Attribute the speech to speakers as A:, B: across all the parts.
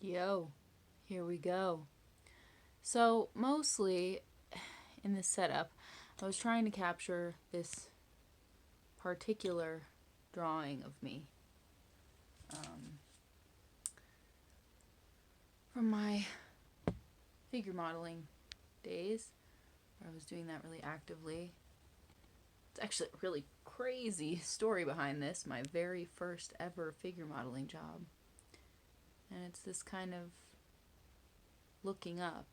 A: Yo, here we go. So, mostly in this setup, I was trying to capture this particular drawing of me um, from my figure modeling days, where I was doing that really actively. It's actually a really crazy story behind this, my very first ever figure modeling job. And it's this kind of looking up,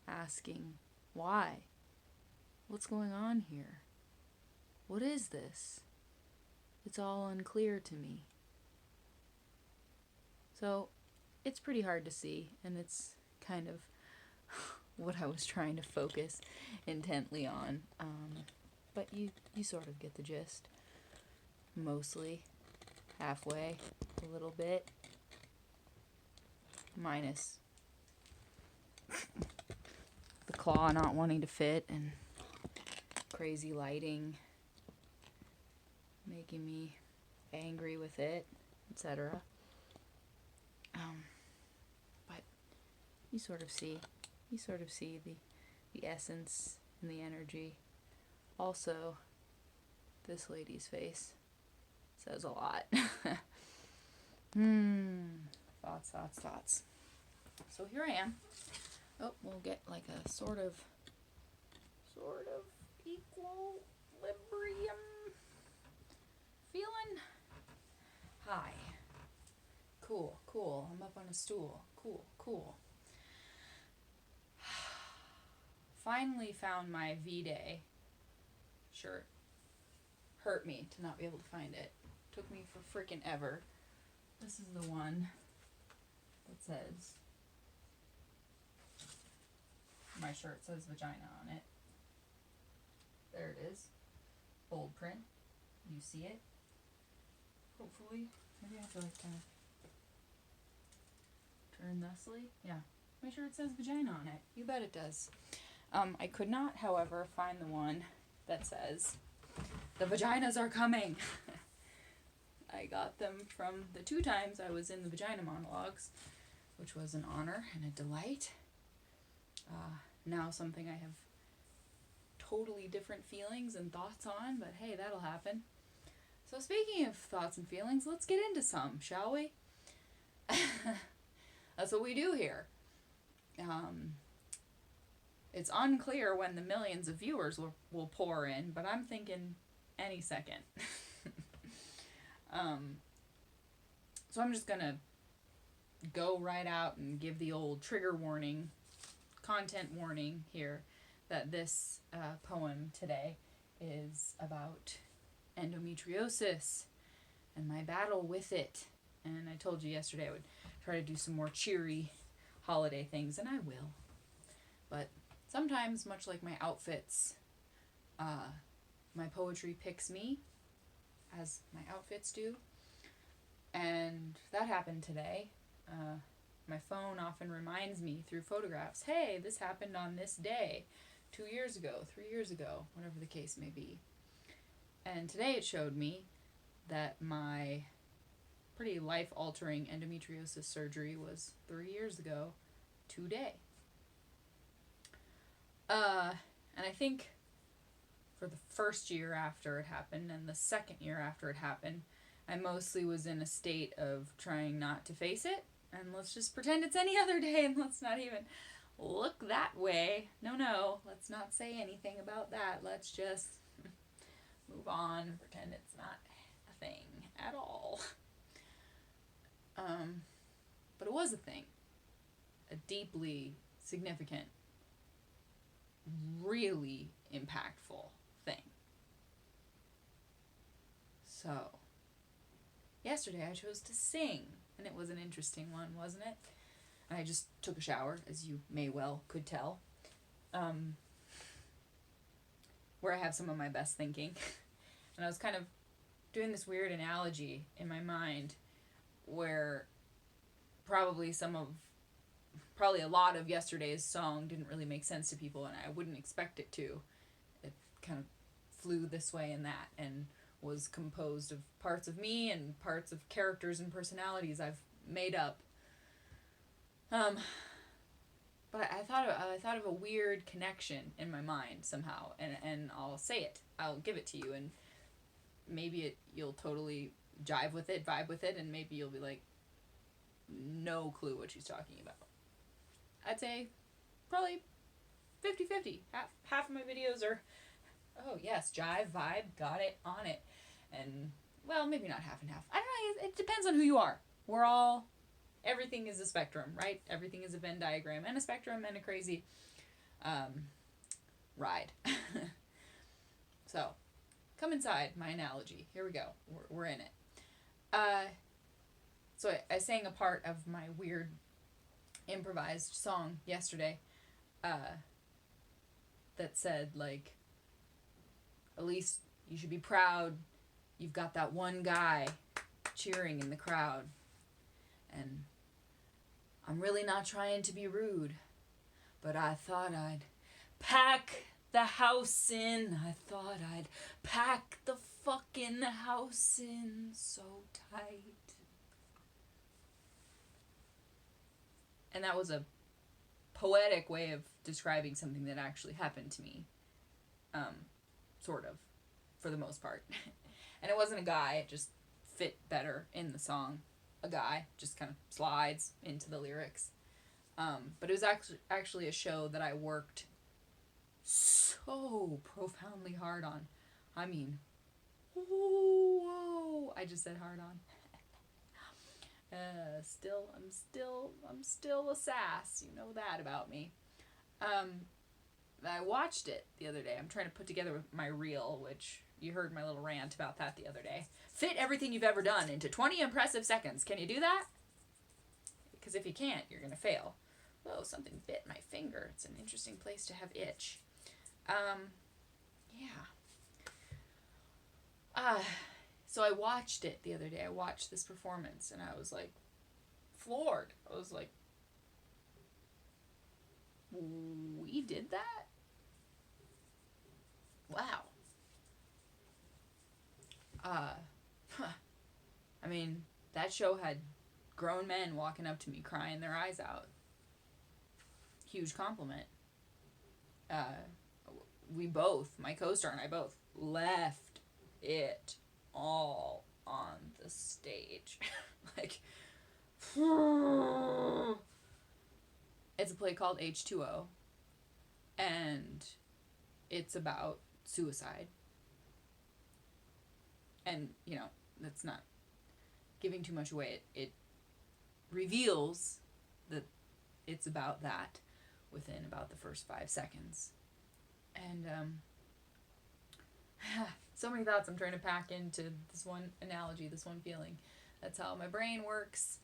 A: asking, why? What's going on here? What is this? It's all unclear to me. So, it's pretty hard to see, and it's kind of what I was trying to focus intently on. But you sort of get the gist. Mostly. Halfway. A little bit. Minus the claw not wanting to fit and crazy lighting making me angry with it, etc. But you sort of see the essence and the energy. Also, this lady's face says a lot. Thoughts. So here I am. Oh, we'll get like a sort of equilibrium feeling. Hi. Cool. I'm up on a stool. Cool. Finally found my V-Day shirt. Hurt me to not be able to find it. Took me for freaking ever. This is the one that says, my shirt says vagina on it. There it is. Bold print. You see it? Hopefully. Maybe I have to like kind of turn thusly. Yeah. My shirt says vagina on it. You bet it does. I could not, however, find the one that says, the vaginas are coming. I got them from the 2 times I was in the vagina monologues, which was an honor and a delight. Now something I have totally different feelings and thoughts on, but hey, that'll happen. So speaking of thoughts and feelings, let's get into some, shall we? That's what we do here. It's unclear when the millions of viewers will pour in, but I'm thinking any second. So I'm just gonna go right out and give the old trigger warning, content warning here, that this poem today is about endometriosis and my battle with it. And I told you yesterday I would try to do some more cheery holiday things, and I will. But sometimes, much like my outfits, my poetry picks me, as my outfits do. And that happened today. My phone often reminds me through photographs, hey, this happened on this day, 2 years ago, 3 years ago, whatever the case may be. And today it showed me that my pretty life-altering endometriosis surgery was 3 years ago today. And I think for the first year after it happened and the second year after it happened, I mostly was in a state of trying not to face it, and let's just pretend it's any other day, and let's not even look that way. No, let's not say anything about that. Let's just move on and pretend it's not a thing at all. But it was a thing. A deeply significant, really impactful thing. So, yesterday I chose to sing, and it was an interesting one, wasn't it? And I just took a shower, as you may well could tell, where I have some of my best thinking. And I was kind of doing this weird analogy in my mind where probably a lot of yesterday's song didn't really make sense to people, and I wouldn't expect it to. It kind of flew this way and that, and was composed of parts of me and parts of characters and personalities I've made up Um, but I thought of a weird connection in my mind somehow, and I'll say it. I'll give it to you, and maybe you'll totally vibe with it, and maybe you'll be like, no clue what she's talking about. I'd say probably 50-50. Half of my videos are, oh yes, jive, vibe, got it, on it. And, well, maybe not half and half. I don't know, it depends on who you are. Everything is a spectrum, right? Everything is a Venn diagram and a spectrum and a crazy ride. So, come inside, my analogy. Here we go. We're in it. So I sang a part of my weird improvised song yesterday that said, like, at least you should be proud you've got that one guy cheering in the crowd. And I'm really not trying to be rude, but I thought I'd pack the house in. I thought I'd pack the fucking house in so tight. And that was a poetic way of describing something that actually happened to me. Sort of, for the most part. And it wasn't a guy, it just fit better in the song. A guy just kind of slides into the lyrics. But it was actually a show that I worked so profoundly hard on. I mean, whoa, I just said hard on. I'm still a sass. You know that about me. I watched it the other day. I'm trying to put together my reel, which you heard my little rant about that the other day. Fit everything you've ever done into 20 impressive seconds. Can you do that? Because if you can't, you're going to fail. Whoa, something bit my finger. It's an interesting place to have itch. Yeah. So I watched it the other day. I watched this performance, and I was, like, floored. I was like, we did that? Wow. I mean, that show had grown men walking up to me crying their eyes out. Huge compliment. We both, my co-star and I both, left it all on the stage. Like, it's a play called H2O, and it's about suicide. And, you know, that's not giving too much away. It reveals that it's about that within about the first 5 seconds. And, so many thoughts I'm trying to pack into this one analogy, this one feeling. That's how my brain works.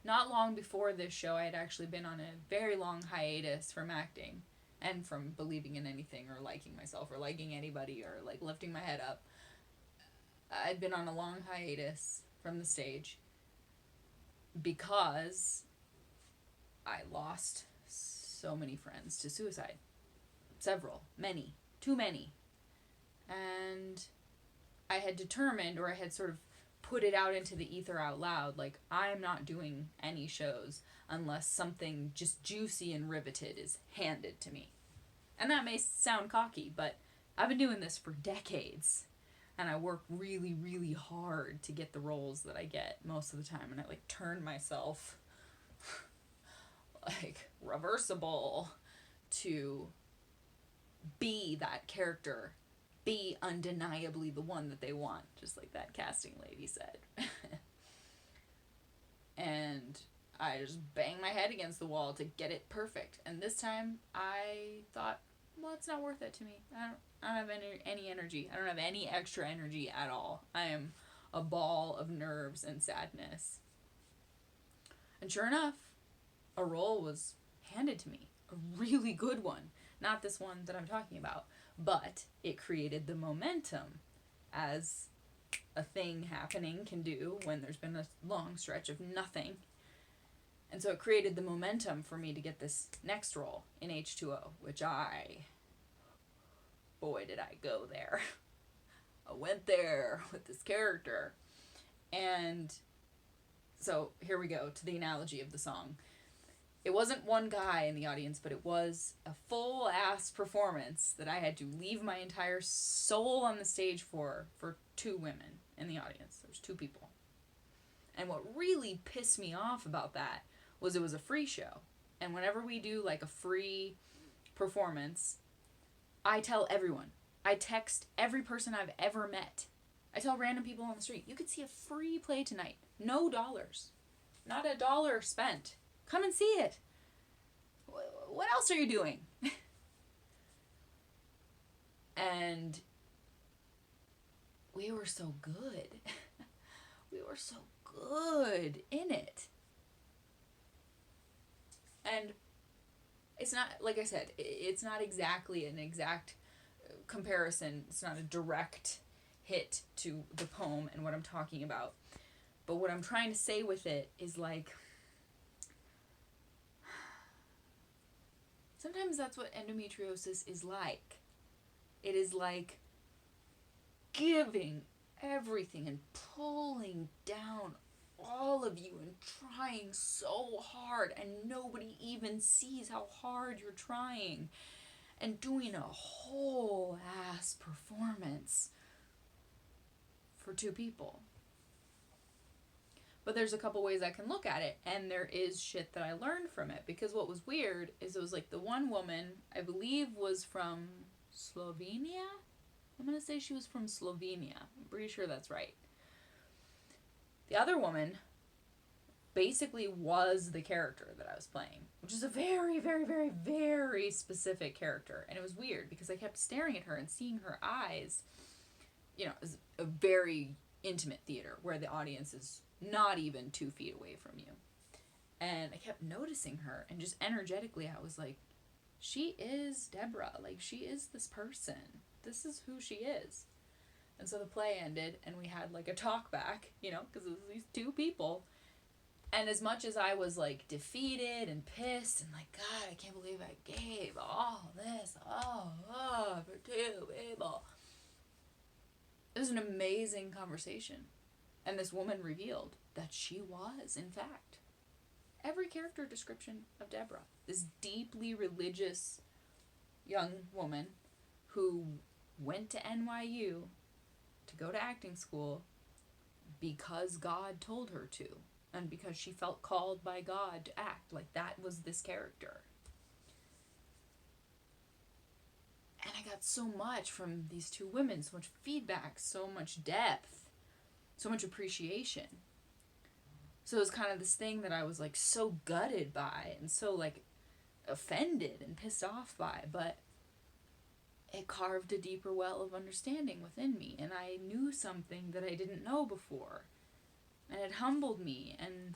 A: Not long before this show, I had actually been on a very long hiatus from acting and from believing in anything or liking myself or liking anybody or, like, lifting my head up. I'd been on a long hiatus from the stage because I lost so many friends to suicide. Several. Many. Too many. And I had determined, or I had sort of put it out into the ether out loud, like, I'm not doing any shows unless something just juicy and riveted is handed to me. And that may sound cocky, but I've been doing this for decades. And I work really, really hard to get the roles that I get most of the time. And I, like, turn myself, like, reversible to be that character, be undeniably the one that they want, just like that casting lady said. And I just bang my head against the wall to get it perfect. And this time I thought, well, it's not worth it to me. I don't have any energy. I don't have any extra energy at all. I am a ball of nerves and sadness. And sure enough, a role was handed to me. A really good one. Not this one that I'm talking about. But it created the momentum, as a thing happening can do when there's been a long stretch of nothing. And so it created the momentum for me to get this next role in H2O, which boy did I go there. I went there with this character. And So here we go to the analogy of the song. It wasn't one guy in the audience, but it was a full ass performance that I had to leave my entire soul on the stage for two women in the audience. There's two people. And what really pissed me off about that was it was a free show. And whenever we do like a free performance, I tell everyone. I text every person I've ever met. I tell random people on the street, you could see a free play tonight. No dollars. Not a dollar spent. Come and see it. What else are you doing? And we were so good. We were so good in it. And it's not, like I said, it's not exactly an exact comparison. It's not a direct hit to the poem and what I'm talking about. But what I'm trying to say with it is like, sometimes that's what endometriosis is like. It is like giving everything and pulling down all of you and trying so hard, and nobody even sees how hard you're trying, and doing a whole ass performance for two people. But there's a couple ways I can look at it, and there is shit that I learned from it, because what was weird is it was like the one woman, I believe, was from Slovenia? I'm going to say she was from Slovenia. I'm pretty sure that's right. The other woman basically was the character that I was playing, which is a very, very, very, very specific character. And it was weird because I kept staring at her and seeing her eyes. You know, it was a very intimate theater where the audience is not even 2 feet away from you. And I kept noticing her, and just energetically I was like, she is Deborah. Like, she is this person. This is who she is. And so the play ended, and we had like a talk back, you know, because it was these two people. And as much as I was like defeated and pissed and like, God, I can't believe I gave all this, for two people. It was an amazing conversation. And this woman revealed that she was, in fact, every character description of Deborah. This deeply religious young woman who went to NYU to go to acting school because God told her to, and because she felt called by God to act. Like, that was this character. And I got so much from these two women, so much feedback, so much depth, so much appreciation. So it was kind of this thing that I was like so gutted by and so like offended and pissed off by, but it carved a deeper well of understanding within me, and I knew something that I didn't know before, and it humbled me, and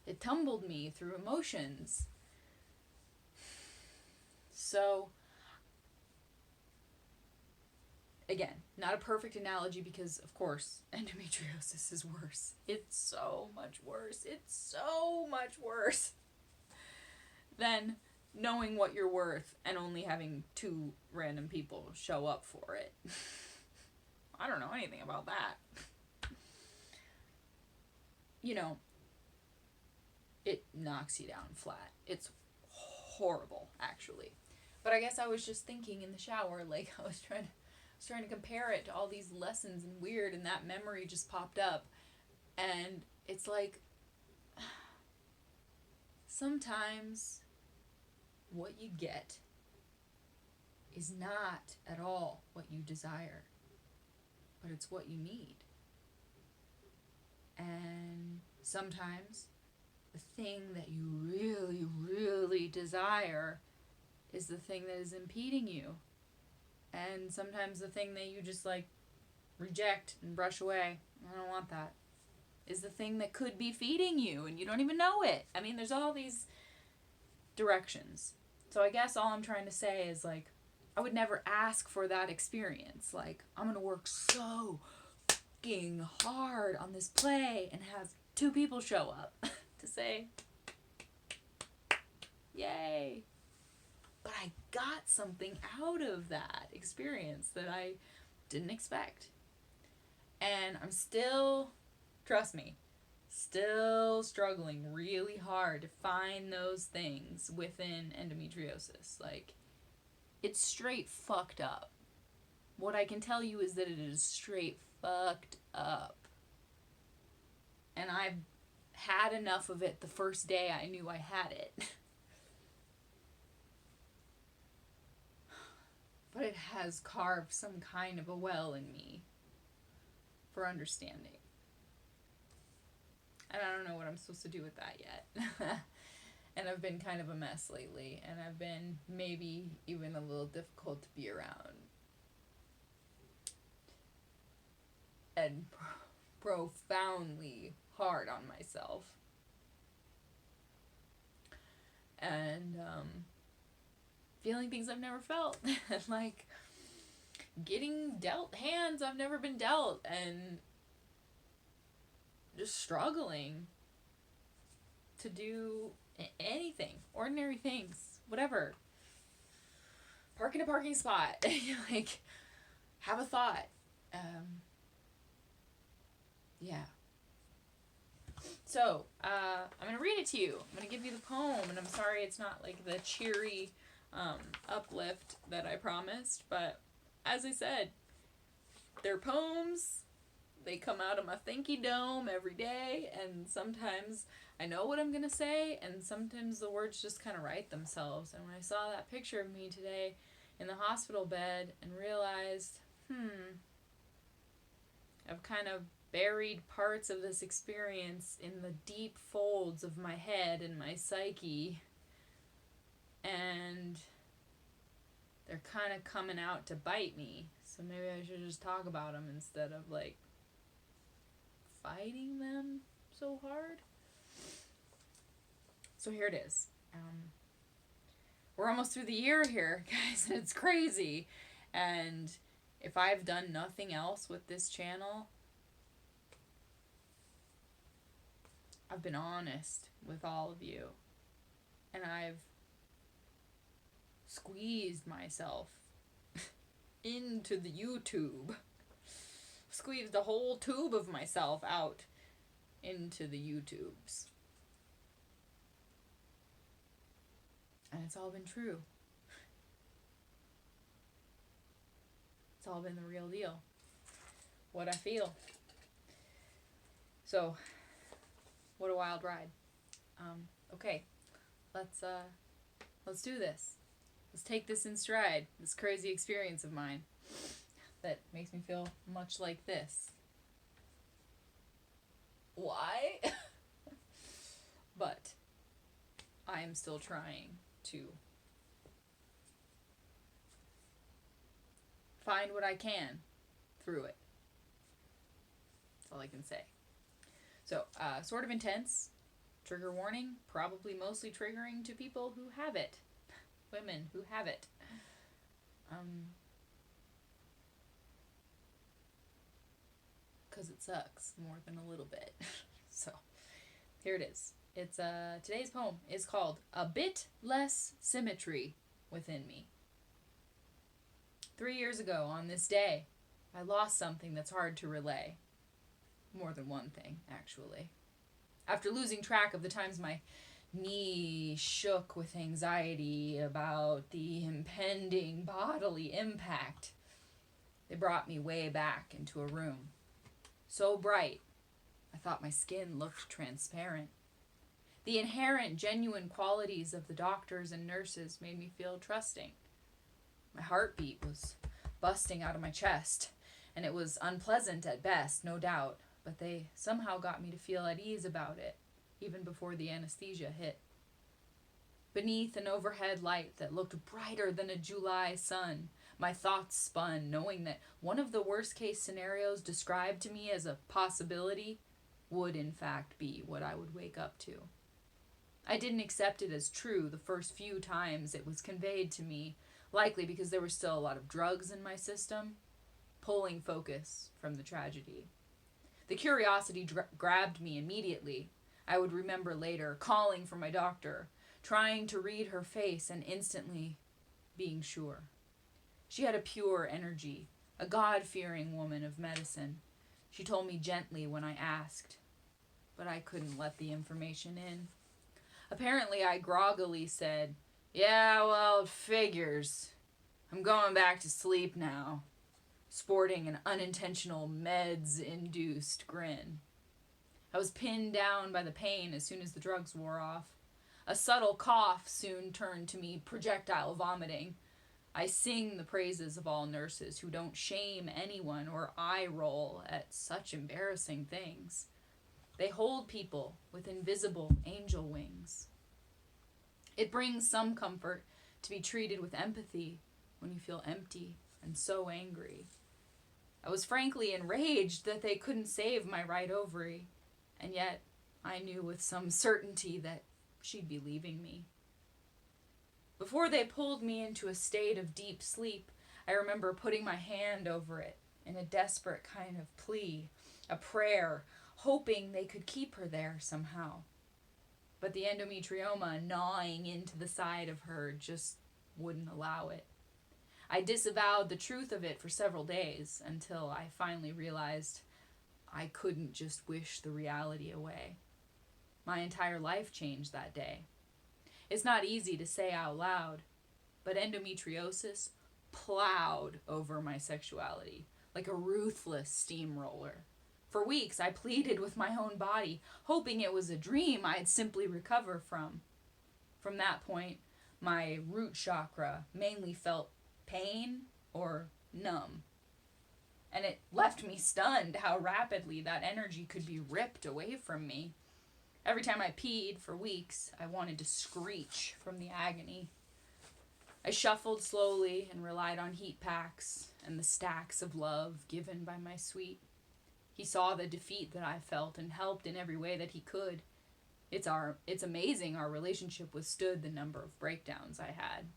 A: it tumbled me through emotions. So, again, not a perfect analogy because, of course, endometriosis is worse. It's so much worse. It's so much worse than knowing what you're worth and only having 2 random people show up for it. I don't know anything about that. You know, it knocks you down flat. It's horrible, actually. But I guess I was just thinking in the shower, like, I was trying to compare it to all these lessons and weird, and that memory just popped up. And it's like, sometimes what you get is not at all what you desire, but it's what you need. And sometimes the thing that you really, really desire is the thing that is impeding you. And sometimes the thing that you just like reject and brush away, I don't want that, is the thing that could be feeding you and you don't even know it. I mean, there's all these directions. So I guess all I'm trying to say is, like, I would never ask for that experience. Like, I'm going to work so fucking hard on this play and have 2 people show up to say, yay. But I got something out of that experience that I didn't expect. And I'm still, trust me, Still struggling really hard to find those things within endometriosis. Like, it's straight fucked up. What I can tell you is that it is straight fucked up. And I've had enough of it the first day I knew I had it. But it has carved some kind of a well in me for understanding. And I don't know what I'm supposed to do with that yet. And I've been kind of a mess lately. And I've been maybe even a little difficult to be around. And profoundly hard on myself. And feeling things I've never felt. Like getting dealt hands I've never been dealt. And just struggling to do anything, ordinary things, whatever. Park in a parking spot. Like, have a thought. Yeah. So, I'm going to read it to you. I'm going to give you the poem, and I'm sorry it's not like the cheery uplift that I promised, but as I said, they're poems. They come out of my thinky dome every day, and sometimes I know what I'm going to say, and sometimes the words just kind of write themselves. And when I saw that picture of me today in the hospital bed and realized, I've kind of buried parts of this experience in the deep folds of my head and my psyche, and they're kind of coming out to bite me. So maybe I should just talk about them instead of like fighting them so hard. So here it is. We're almost through the year here, guys, and it's crazy. And if I've done nothing else with this channel, I've been honest with all of you. And I've squeezed myself into the YouTube. Squeezed the whole tube of myself out into the YouTubes. And it's all been true. It's all been the real deal. What I feel. So, what a wild ride. Okay, let's do this. Let's take this in stride. This crazy experience of mine that makes me feel much like this. Why? But I am still trying to find what I can through it. That's all I can say. So, sort of intense. Trigger warning. Probably mostly triggering to people who have it. Women who have it. Because it sucks more than a little bit. So, here it is. It's today's poem is called A Bit Less Symmetry Within Me. 3 years ago on this day, I lost something that's hard to relay. More than one thing, actually. After losing track of the times my knee shook with anxiety about the impending bodily impact, they brought me way back into a room. So bright, I thought my skin looked transparent. The inherent, genuine qualities of the doctors and nurses made me feel trusting. My heartbeat was busting out of my chest, and it was unpleasant at best, no doubt, but they somehow got me to feel at ease about it, even before the anesthesia hit. Beneath an overhead light that looked brighter than a July sun, my thoughts spun, knowing that one of the worst-case scenarios described to me as a possibility would in fact be what I would wake up to. I didn't accept it as true the first few times it was conveyed to me, likely because there were still a lot of drugs in my system, pulling focus from the tragedy. The curiosity grabbed me immediately. I would remember later, calling for my doctor, trying to read her face and instantly being sure. She had a pure energy, a God-fearing woman of medicine. She told me gently when I asked, but I couldn't let the information in. Apparently, I groggily said, "Yeah, well, it figures. I'm going back to sleep now," sporting an unintentional meds-induced grin. I was pinned down by the pain as soon as the drugs wore off. A subtle cough soon turned to me projectile vomiting. I sing the praises of all nurses who don't shame anyone or eye roll at such embarrassing things. They hold people with invisible angel wings. It brings some comfort to be treated with empathy when you feel empty and so angry. I was frankly enraged that they couldn't save my right ovary, and yet I knew with some certainty that she'd be leaving me. Before they pulled me into a state of deep sleep, I remember putting my hand over it in a desperate kind of plea, a prayer, hoping they could keep her there somehow. But the endometrioma gnawing into the side of her just wouldn't allow it. I disavowed the truth of it for several days until I finally realized I couldn't just wish the reality away. My entire life changed that day. It's not easy to say out loud, but endometriosis plowed over my sexuality like a ruthless steamroller. For weeks, I pleaded with my own body, hoping it was a dream I'd simply recover from. From that point, my root chakra mainly felt pain or numb. And it left me stunned how rapidly that energy could be ripped away from me. Every time I peed for weeks, I wanted to screech from the agony. I shuffled slowly and relied on heat packs and the stacks of love given by my sweet. He saw the defeat that I felt and helped in every way that he could. It's amazing our relationship withstood the number of breakdowns I had.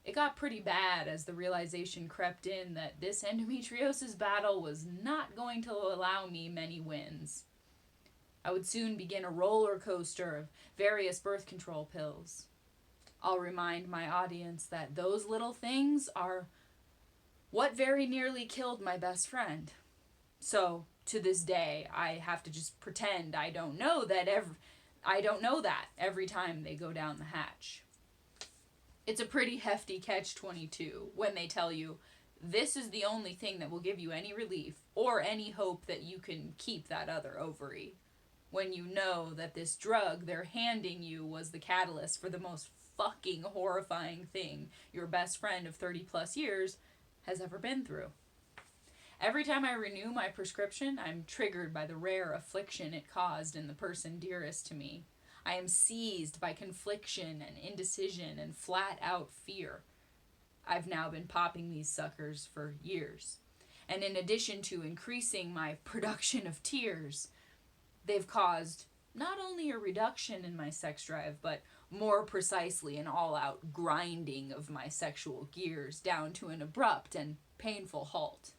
A: It got pretty bad as the realization crept in that this endometriosis battle was not going to allow me many wins. I would soon begin a roller coaster of various birth control pills. I'll remind my audience that those little things are what very nearly killed my best friend. So, to this day, I have to just pretend I don't know that every time they go down the hatch. It's a pretty hefty catch-22 when they tell you this is the only thing that will give you any relief or any hope that you can keep that other ovary. When you know that this drug they're handing you was the catalyst for the most fucking horrifying thing your best friend of 30 plus years has ever been through. Every time I renew my prescription, I'm triggered by the rare affliction it caused in the person dearest to me. I am seized by confliction and indecision and flat-out fear. I've now been popping these suckers for years. And in addition to increasing my production of tears, they've caused not only a reduction in my sex drive, but more precisely an all-out grinding of my sexual gears down to an abrupt and painful halt.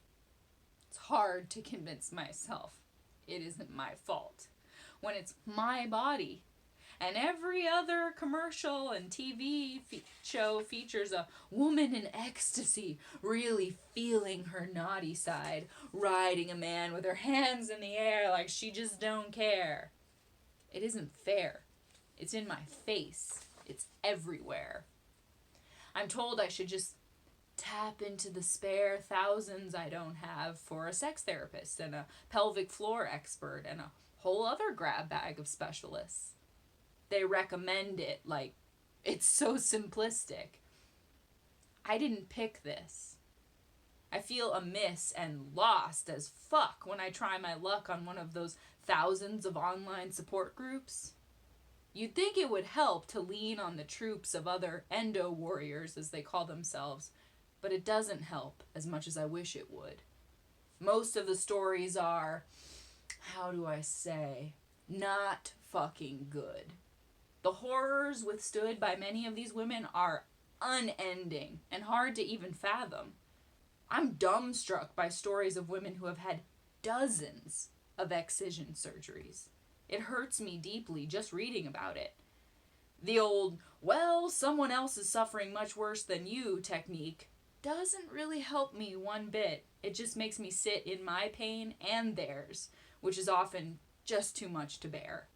A: It's hard to convince myself it isn't my fault when it's my body. And every other commercial and TV show features a woman in ecstasy, really feeling her naughty side, riding a man with her hands in the air like she just don't care. It isn't fair. It's in my face. It's everywhere. I'm told I should just tap into the spare thousands I don't have for a sex therapist and a pelvic floor expert and a whole other grab bag of specialists. They recommend it like it's so simplistic. I didn't pick this. I feel amiss and lost as fuck when I try my luck on one of those thousands of online support groups. You'd think it would help to lean on the troops of other endo warriors, as they call themselves, but it doesn't help as much as I wish it would. Most of the stories are, how do I say, not fucking good. The horrors withstood by many of these women are unending and hard to even fathom. I'm dumbstruck by stories of women who have had dozens of excision surgeries. It hurts me deeply just reading about it. The old, well, someone else is suffering much worse than you technique doesn't really help me one bit. It just makes me sit in my pain and theirs, which is often just too much to bear.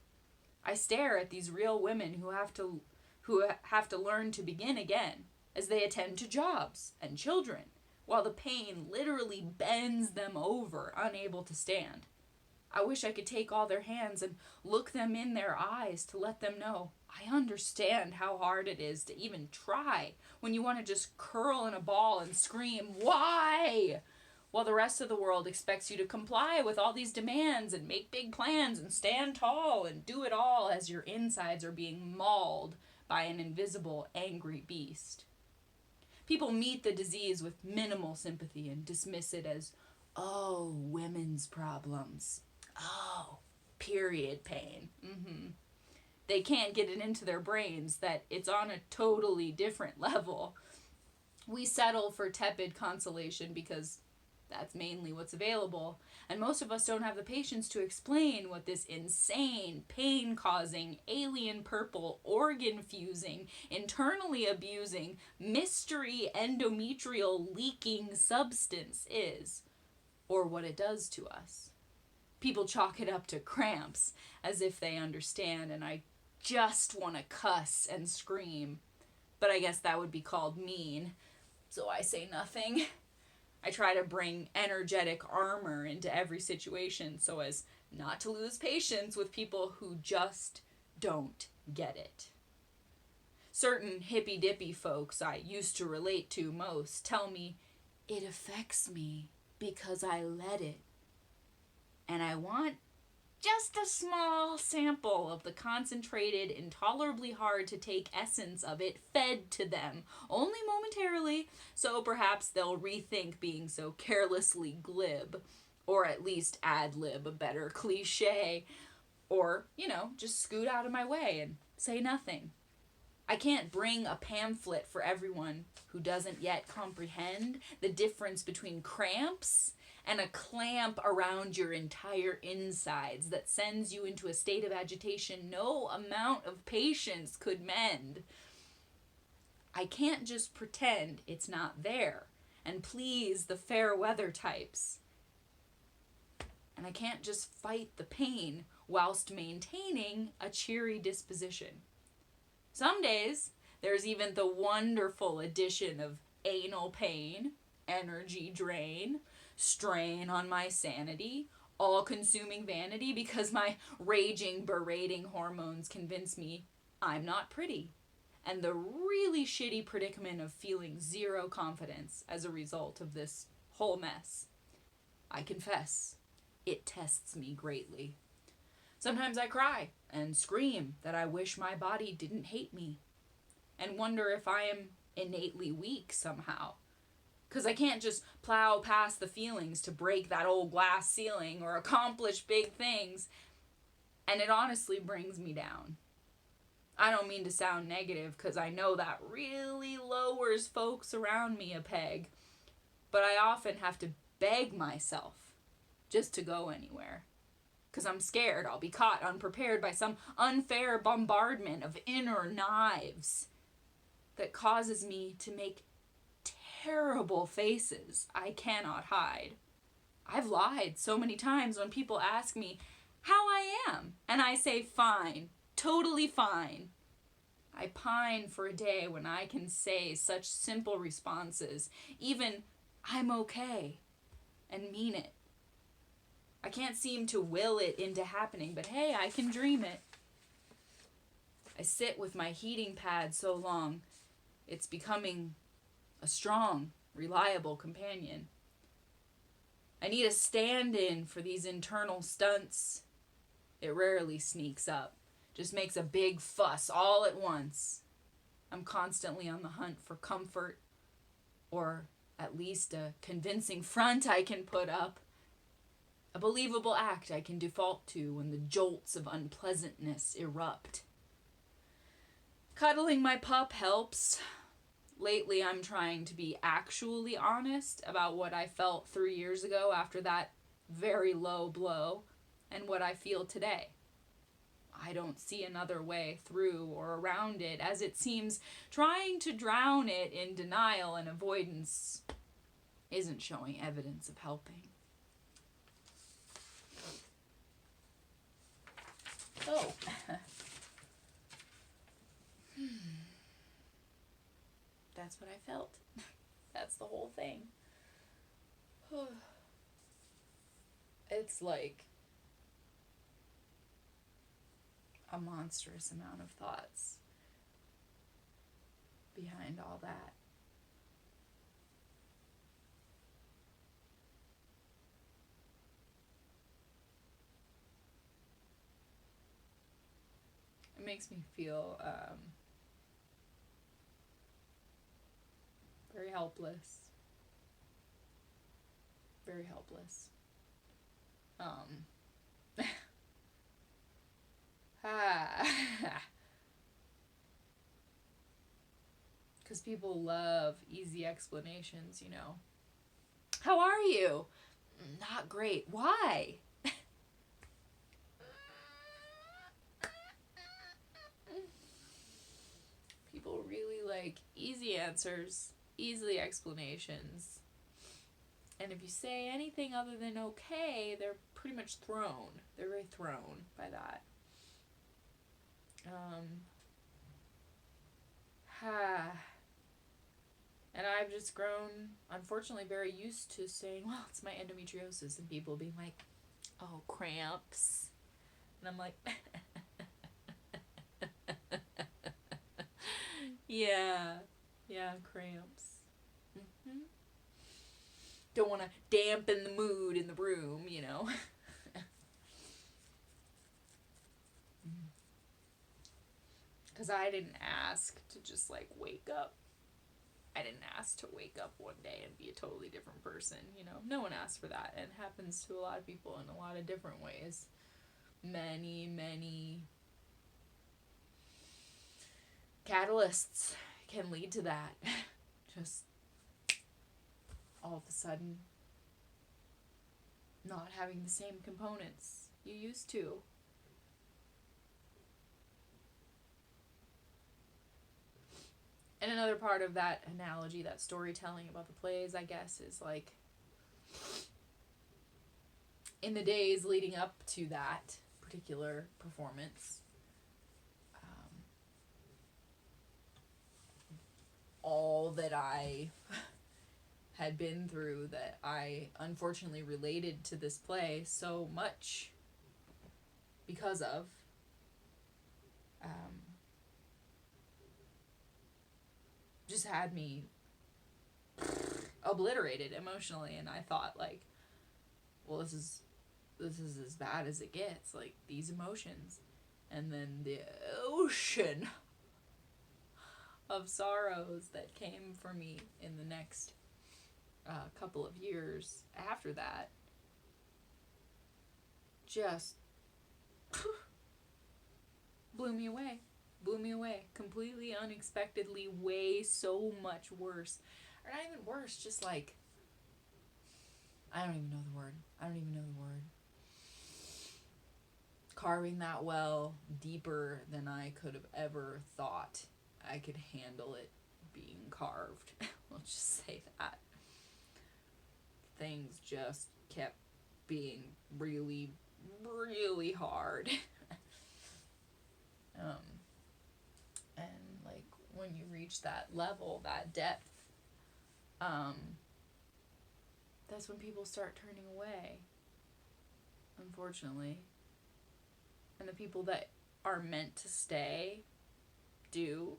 A: I stare at these real women who have to learn to begin again as they attend to jobs and children, while the pain literally bends them over, unable to stand. I wish I could take all their hands and look them in their eyes to let them know I understand how hard it is to even try when you want to just curl in a ball and scream, "Why?" while the rest of the world expects you to comply with all these demands and make big plans and stand tall and do it all as your insides are being mauled by an invisible, angry beast. People meet the disease with minimal sympathy and dismiss it as, "Oh, women's problems. Oh, period pain." They can't get it into their brains that it's on a totally different level. We settle for tepid consolation because that's mainly what's available, and most of us don't have the patience to explain what this insane, pain-causing, alien purple, organ-fusing, internally abusing, mystery endometrial leaking substance is, or what it does to us. People chalk it up to cramps, as if they understand, and I just want to cuss and scream. But I guess that would be called mean, so I say nothing. I try to bring energetic armor into every situation so as not to lose patience with people who just don't get it. Certain hippy-dippy folks I used to relate to most tell me, "It affects me because I let it." And I want just a small sample of the concentrated, intolerably hard to take essence of it fed to them, only momentarily, so perhaps they'll rethink being so carelessly glib, or at least ad-lib a better cliche, or, just scoot out of my way and say nothing. I can't bring a pamphlet for everyone who doesn't yet comprehend the difference between cramps and a clamp around your entire insides that sends you into a state of agitation no amount of patience could mend. I can't just pretend it's not there and please the fair weather types. And I can't just fight the pain whilst maintaining a cheery disposition. Some days, there's even the wonderful addition of anal pain, energy drain, strain on my sanity, all-consuming vanity because my raging, berating hormones convince me I'm not pretty, and the really shitty predicament of feeling zero confidence as a result of this whole mess. I confess, it tests me greatly. Sometimes I cry and scream that I wish my body didn't hate me, and wonder if I am innately weak somehow. Because I can't just plow past the feelings to break that old glass ceiling or accomplish big things. And it honestly brings me down. I don't mean to sound negative because I know that really lowers folks around me a peg. But I often have to beg myself just to go anywhere. Because I'm scared I'll be caught unprepared by some unfair bombardment of inner knives that causes me to make terrible faces I cannot hide. I've lied so many times when people ask me how I am, and I say fine, totally fine. I pine for a day when I can say such simple responses, even "I'm okay," and mean it. I can't seem to will it into happening, but hey, I can dream it. I sit with my heating pad so long, it's becoming a strong, reliable companion. I need a stand-in for these internal stunts. It rarely sneaks up, just makes a big fuss all at once. I'm constantly on the hunt for comfort, or at least a convincing front I can put up. A believable act I can default to when the jolts of unpleasantness erupt. Cuddling my pup helps. Lately, I'm trying to be actually honest about what I felt 3 years ago after that very low blow and what I feel today. I don't see another way through or around it, as it seems trying to drown it in denial and avoidance isn't showing evidence of helping. So, that's what I felt. That's the whole thing. It's like a monstrous amount of thoughts behind all that. It makes me feel very helpless. Very helpless. Because people love easy explanations, you know. How are you? Not great. Why? People really like easy answers, easy explanations. And if you say anything other than okay, they're pretty much thrown. They're very thrown by that. And I've just grown, unfortunately, very used to saying, well, it's my endometriosis, and people being like, oh, cramps. And I'm like, yeah, cramps. Mm-hmm. Don't want to dampen the mood in the room, you know. Because I didn't ask to just like wake up. I didn't ask to wake up one day and be a totally different person, you know. No one asked for that. And it happens to a lot of people in a lot of different ways. Many catalysts can lead to that. Just all of a sudden not having the same components you used to. And another part of that analogy, that storytelling about the plays, I guess, is like in the days leading up to that particular performance, all that I had been through, that I unfortunately related to this play so much because of, just had me obliterated emotionally. And I thought, like, well, this is as bad as it gets, like, these emotions. And then the ocean of sorrows that came for me in the next couple of years after that just blew me away. Completely unexpectedly, way so much worse. Or not even worse, just like, I don't even know the word. Carving that well deeper than I could have ever thought I could handle it being carved. Let's just say that. Things just kept being really, really hard. And like when you reach that level, that depth, that's when people start turning away, unfortunately. And the people that are meant to stay do.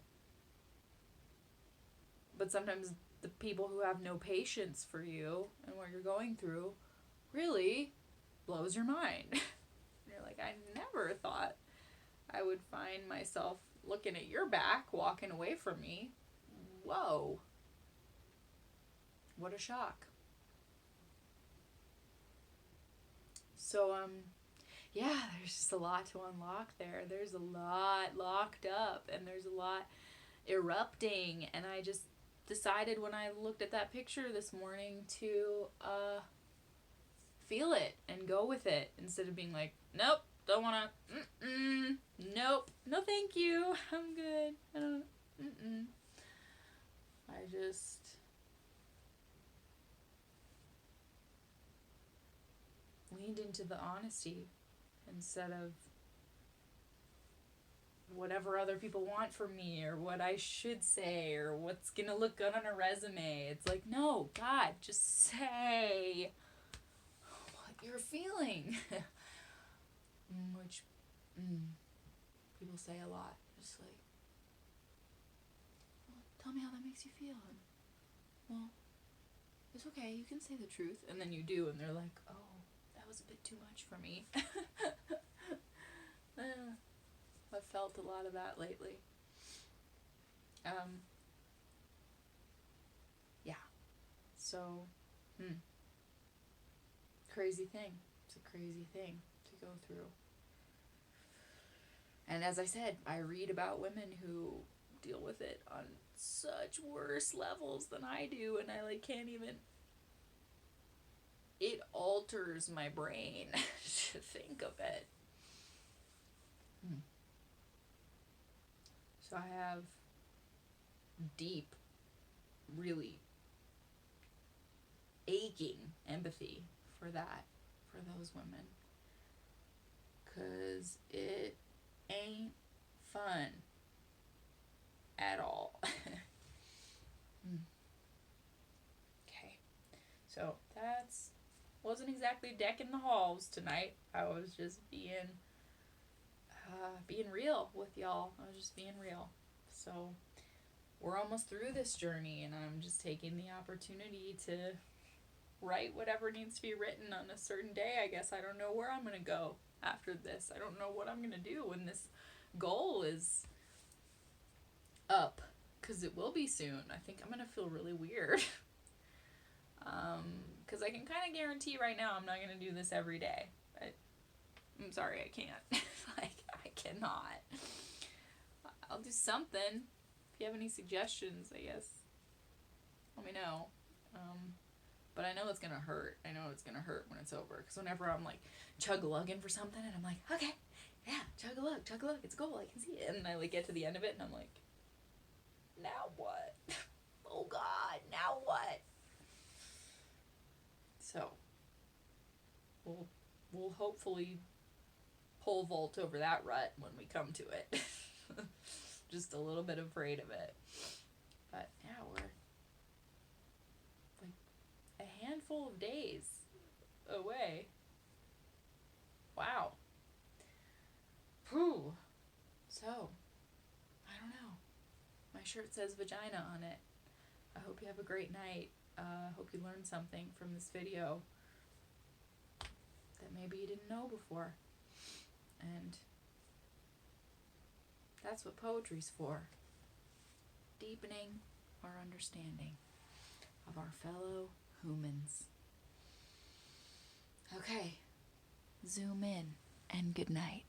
A: But sometimes the people who have no patience for you and what you're going through really blows your mind. You're like, I never thought I would find myself looking at your back, walking away from me. Whoa. What a shock. So, yeah, there's just a lot to unlock there. There's a lot locked up, and there's a lot erupting. And I just decided when I looked at that picture this morning to feel it and go with it, instead of being like, nope, don't wanna, nope, no thank you, I'm good, I don't, I just leaned into the honesty instead of whatever other people want from me, or what I should say, or what's gonna look good on a resume. It's like, no, God, just say what you're feeling. Which people say a lot. Just like, well, tell me how that makes you feel. And, well, it's okay, you can say the truth. And then you do, and they're like, oh, that was a bit too much for me. I've felt a lot of that lately. Yeah. So, crazy thing. It's a crazy thing to go through. And as I said, I read about women who deal with it on such worse levels than I do, and I like can't even. It alters my brain to think of it. So I have deep, really aching empathy for that, for those women. 'Cause it ain't fun at all. Okay. So that's wasn't exactly decking the halls tonight. I was just being real with y'all. I was just being real. So we're almost through this journey, and I'm just taking the opportunity to write whatever needs to be written on a certain day. I guess I don't know where I'm going to go after this. I don't know what I'm going to do when this goal is up, because it will be soon. I think I'm going to feel really weird. Because I can kind of guarantee right now I'm not going to do this every day. I'm sorry, I can't. Like, I cannot. I'll do something. If you have any suggestions, I guess, let me know. But I know it's going to hurt. I know it's going to hurt when it's over. Because whenever I'm, like, chug-a-lugging for something, and I'm like, okay, yeah, chug-a-lug, it's a goal, I can see it. And I, like, get to the end of it, and I'm like, now what? Oh, God, now what? So, we'll hopefully pole vault over that rut when we come to it. Just a little bit afraid of it. But, yeah, we're like a handful of days away. Wow. Whew. So, I don't know. My shirt says vagina on it. I hope you have a great night. Hope you learned something from this video that maybe you didn't know before. And that's what poetry's for. Deepening our understanding of our fellow humans. Okay. Zoom in and good night.